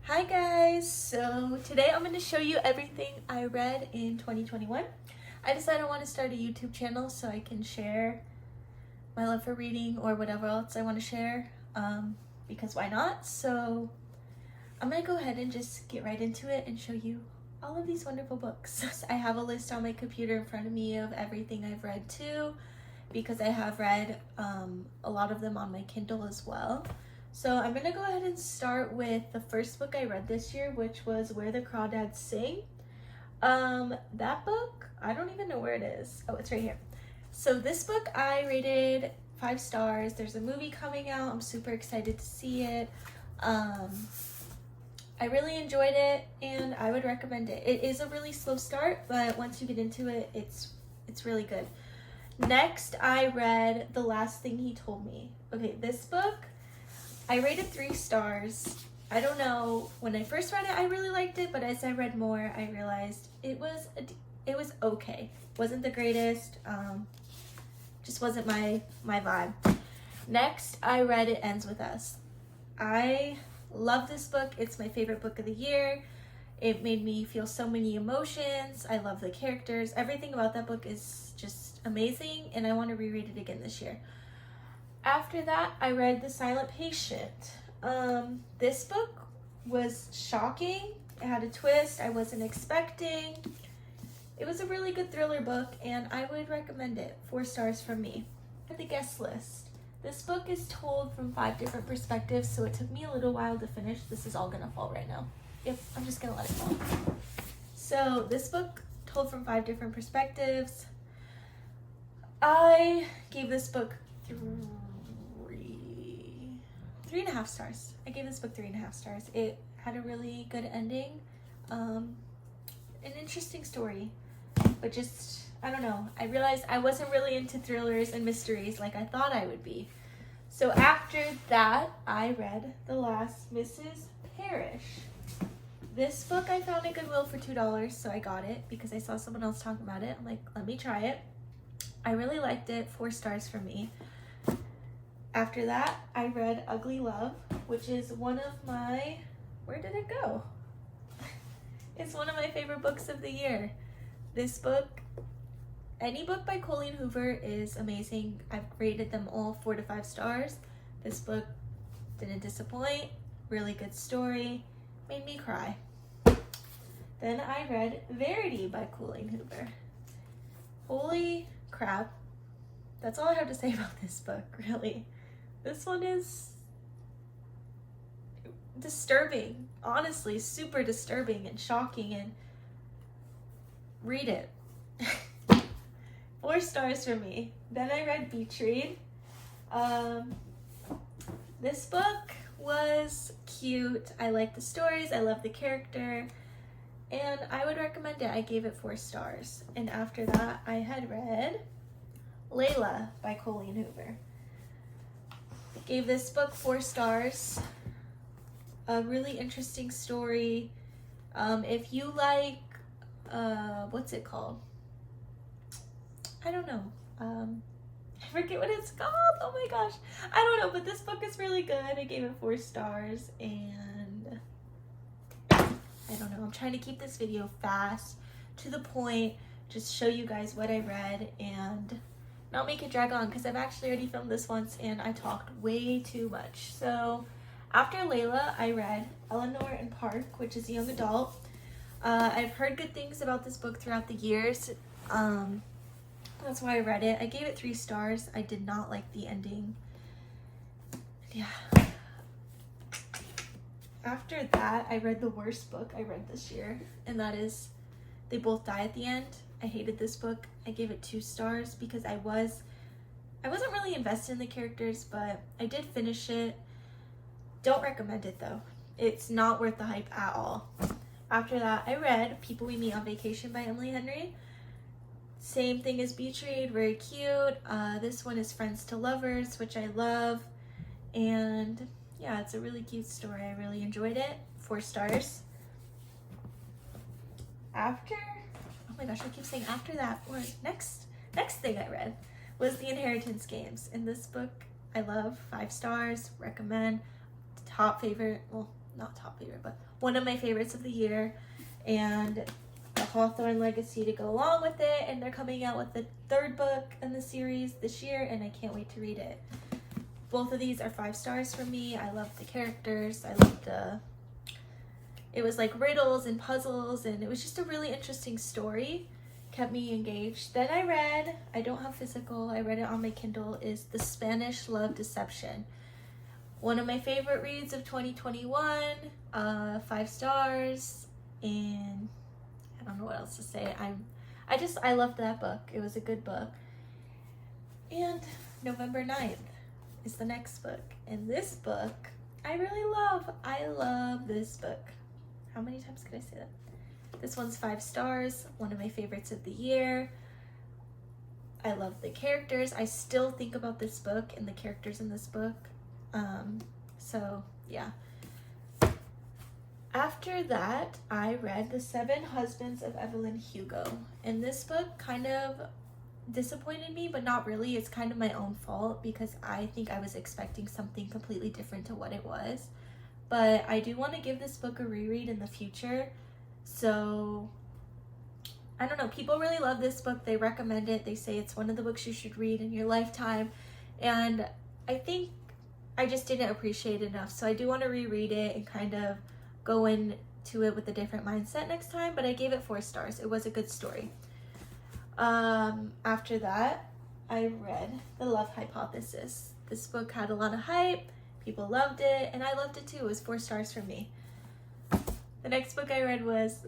Hi guys, so today I'm going to show you everything I read in 2021. I decided I want to start a YouTube channel so I can share my love for reading or whatever else I want to share, because why not? So I'm going to go ahead and just get right into it and show you all of these wonderful books. I have a list on my computer in front of me of everything I've read too, because I have read a lot of them on my Kindle as well. So I'm going to go ahead and start with the first book I read this year, which was Where the Crawdads Sing. That book, I don't even know where it is. Oh, it's right here. So this book I rated 5 stars. There's a movie coming out. I'm super excited to see it. I really enjoyed it and I would recommend it. It is a really slow start, but once you get into it, it's really good. Next, I read The Last Thing He Told Me. Okay, this book I rated 3 stars. I don't know, when I first read it I really liked it, but as I read more I realized it was okay. Wasn't the greatest, just wasn't my vibe. Next, I read It Ends With Us. I love this book. It's my favorite book of the year. It made me feel so many emotions. I love the characters. Everything about that book is just amazing, and I want to reread it again this year. After that, I read The Silent Patient. This book was shocking. It had a twist I wasn't expecting. It was a really good thriller book, and I would recommend it. 4 stars from me. The Guest List. This book is told from 5 different perspectives, so it took me a little while to finish. This is all gonna fall right now. Yep, I'm just gonna let it fall. So this book told from 5 different perspectives. I gave this book 3.5 stars. I gave this book 3.5 stars. It had a really good ending, an interesting story, but just, I don't know. I realized I wasn't really into thrillers and mysteries like I thought I would be. So after that, I read The Last Mrs. Parrish. This book I found at Goodwill for $2, so I got it because I saw someone else talking about it. I'm like, let me try it. I really liked it. 4 stars from me. After that, I read Ugly Love, which is one of my, where did it go? It's one of my favorite books of the year. This book, any book by Colleen Hoover is amazing. I've rated them all 4 to 5 stars. This book didn't disappoint. Really good story. Made me cry. Then I read Verity by Colleen Hoover. Holy crap. That's all I have to say about this book, really. This one is disturbing, honestly, super disturbing and shocking, and read it. 4 stars for me. Then I read Beach Read. This book was cute. I like the stories, I love the character, and I would recommend it. I gave it 4 stars. And after that, I had read Layla by Colleen Hoover. Gave this book 4 stars. A really interesting story. If you like, what's it called? I don't know. I forget what it's called. Oh my gosh. I don't know, but this book is really good. I gave it 4 stars, and I don't know. I'm trying to keep this video fast, to the point, just show you guys what I read and not make it drag on, because I've actually already filmed this once and I talked way too much. So after Layla, I read Eleanor and Park, which is a young adult. I've heard good things about this book throughout the years. That's why I read it. I gave it 3 stars. I did not like the ending. Yeah. After that, I read the worst book I read this year, and that is They Both Die at the End. I hated this book. I gave it 2 stars because I wasn't really invested in the characters, but I did finish it. Don't recommend it though. It's not worth the hype at all. After that, I read People We Meet on Vacation by Emily Henry. Same thing as Beach Read, very cute. This one is Friends to Lovers, which I love. And yeah, it's a really cute story. I really enjoyed it. 4 stars. Oh my gosh, I keep saying after that, or next thing I read was The Inheritance Games. And this book I love. 5 stars, recommend. Top favorite, well, not top favorite, but one of my favorites of the year, and the Hawthorne Legacy to go along with it, and they're coming out with the third book in the series this year, and I can't wait to read it. Both of these are 5 stars for me. I love the characters. I loved it was like riddles and puzzles, and it was just a really interesting story. Kept me engaged. Then I don't have physical, I read it on my Kindle, is The Spanish Love Deception. One of my favorite reads of 2021, 5 stars, and I don't know what else to say. I loved that book. It was a good book. And November 9th is the next book. And this book, I really love. I love this book. How many times could I say that? This one's 5 stars, one of my favorites of the year. I love the characters. I still think about this book and the characters in this book. So yeah. After that, I read The 7 Husbands of Evelyn Hugo. And this book kind of disappointed me, but not really. It's kind of my own fault because I think I was expecting something completely different to what it was. But I do want to give this book a reread in the future. So, I don't know. People really love this book. They recommend it. They say it's one of the books you should read in your lifetime. And I think I just didn't appreciate it enough. So I do want to reread it and kind of go into it with a different mindset next time. But I gave it 4 stars. It was a good story. After that, I read The Love Hypothesis. This book had a lot of hype. People loved it, and I loved it too. It was 4 stars for me. The next book I read was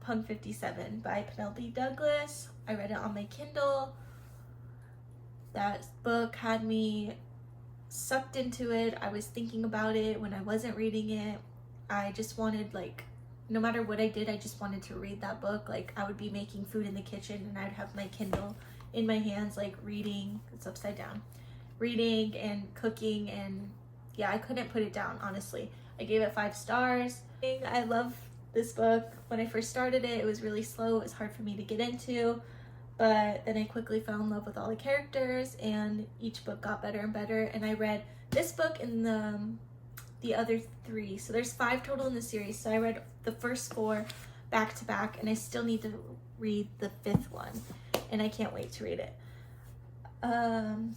Punk 57 by Penelope Douglas. I read it on my Kindle. That book had me sucked into it. I was thinking about it when I wasn't reading it. I just wanted, like, no matter what I did, I just wanted to read that book. Like, I would be making food in the kitchen and I'd have my Kindle in my hands, like reading. It's upside down. Reading and cooking, and yeah, I couldn't put it down, honestly. I gave it 5 stars. I love this book. When I first started it, it was really slow. It was hard for me to get into, but then I quickly fell in love with all the characters, and each book got better and better. And I read this book and the other 3. So there's 5 total in the series. So I read the first 4 back to back, and I still need to read the 5th one, and I can't wait to read it.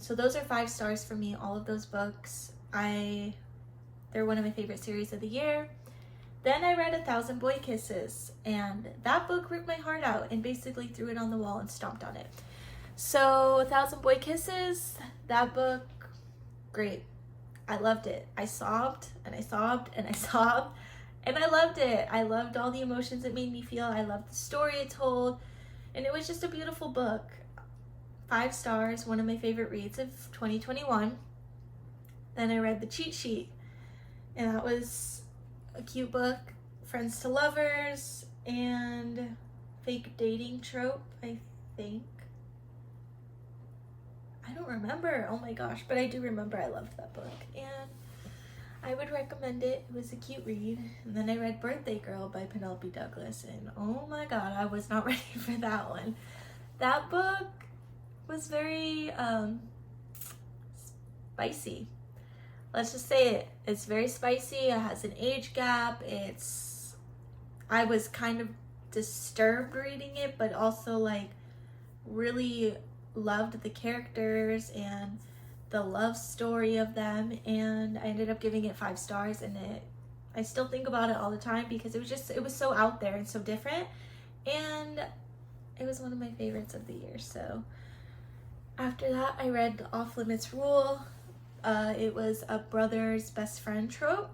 So those are 5 stars for me, all of those books. They're one of my favorite series of the year. Then I read 1,000 Boy Kisses, and that book ripped my heart out and basically threw it on the wall and stomped on it. So 1,000 Boy Kisses, that book, great. I loved it. I sobbed and I sobbed and I sobbed, and I loved it. I loved all the emotions it made me feel. I loved the story it told, and it was just a beautiful book. 5 stars, one of my favorite reads of 2021. Then I read The Cheat Sheet, and that was a cute book. Friends to Lovers and Fake Dating Trope, I think. I don't remember, oh my gosh, but I do remember I loved that book, and I would recommend it. It was a cute read. And then I read Birthday Girl by Penelope Douglas, and oh my god, I was not ready for that one. That book was very spicy. Let's just say it. It's very spicy. It has an age gap. I was kind of disturbed reading it, but also like really loved the characters and the love story of them, and I ended up giving it 5 stars, and I still think about it all the time because it was so out there and so different, and it was one of my favorites of the year. So after that, I read The Off Limits Rule. It was a brother's best friend trope.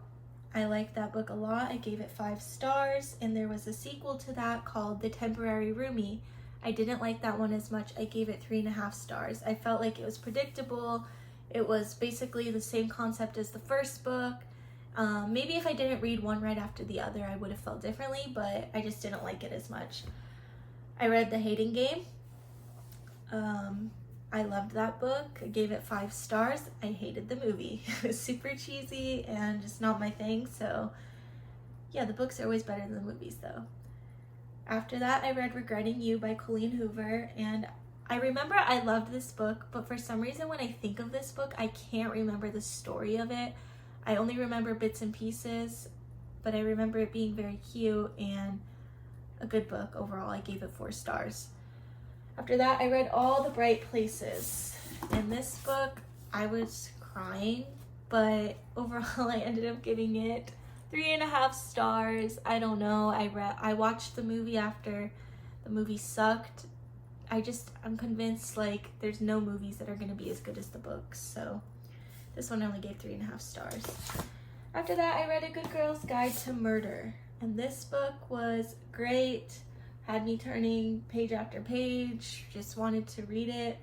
I liked that book a lot. I gave it 5 stars, and there was a sequel to that called The Temporary Roomie. I didn't like that one as much. I gave it 3.5 stars. I felt like it was predictable. It was basically the same concept as the first book. Maybe if I didn't read one right after the other, I would have felt differently, but I just didn't like it as much. I read The Hating Game. I loved that book. I gave it 5 stars. I hated the movie. It was super cheesy and just not my thing. So yeah, the books are always better than the movies though. After that, I read Regretting You by Colleen Hoover, and I remember I loved this book, but for some reason when I think of this book, I can't remember the story of it. I only remember bits and pieces. but I remember it being very cute and a good book overall. I gave it 4 stars. After that, I read All the Bright Places. In this book, I was crying, but overall I ended up giving it 3.5 stars. I don't know. I watched the movie after the movie sucked. I'm convinced like there's no movies that are gonna be as good as the books. So this one I only gave 3.5 stars. After that, I read A Good Girl's Guide to Murder. And this book was great. Had me turning page after page. Just wanted to read it.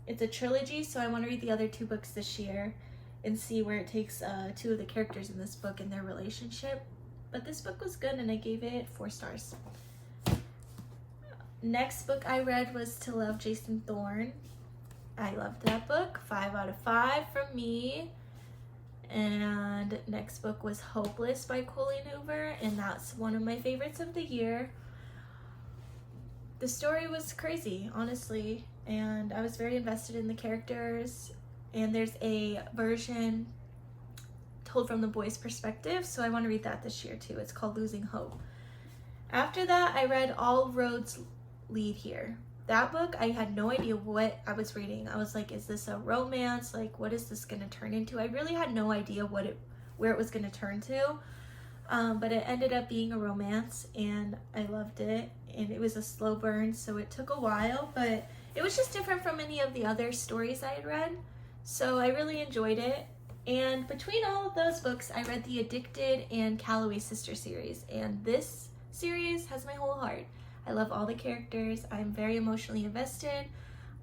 It's a trilogy, so I want to read the other 2 books this year and see where it takes 2 of the characters in this book and their relationship. But this book was good and I gave it 4 stars. Next book I read was To Love, Jason Thorne. I loved that book. 5 out of 5 from me. And next book was Hopeless by Colleen Hoover, and that's one of my favorites of the year. The story was crazy, honestly, and I was very invested in the characters, and there's a version told from the boy's perspective, so I want to read that this year too. It's called Losing Hope. After that, I read All Roads Lead Here. That book, I had no idea what I was reading. I was like, is this a romance? Like, what is this going to turn into? I really had no idea where it was going to turn to. But it ended up being a romance, and I loved it. And it was a slow burn, so it took a while, but it was just different from any of the other stories I had read. So I really enjoyed it. And between all of those books, I read the Addicted and Calloway Sister series. And this series has my whole heart. I love all the characters. I'm very emotionally invested.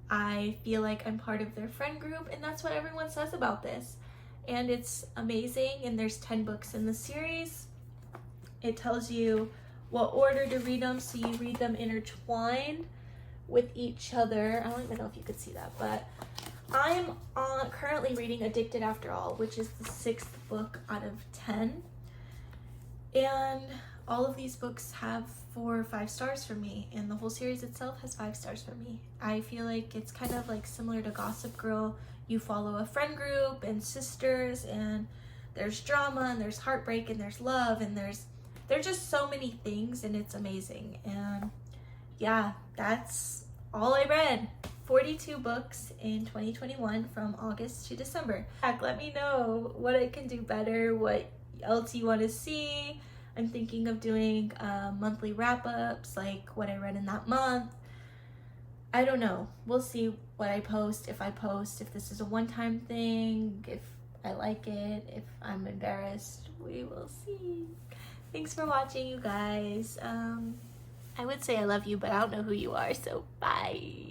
I feel like I'm part of their friend group, and that's what everyone says about this. And it's amazing, and there's 10 books in the series. It tells you what order to read them, so you read them intertwined with each other. I don't even know if you could see that, but I'm currently reading Addicted After All, which is the 6th book out of 10. And all of these books have 4 or 5 stars for me, and the whole series itself has 5 stars for me. I feel like it's kind of like similar to Gossip Girl. You follow a friend group and sisters, and there's drama, and there's heartbreak, and there's love, and there's just so many things, and it's amazing. And yeah, that's all I read. 42 books in 2021 from August to December. Let me know what I can do better, what else you want to see. I'm thinking of doing monthly wrap-ups, like what I read in that month. I don't know. We'll see what I post, if this is a one-time thing, if I like it, if I'm embarrassed. We will see. Thanks for watching, you guys. I would say I love you, but I don't know who you are, so bye.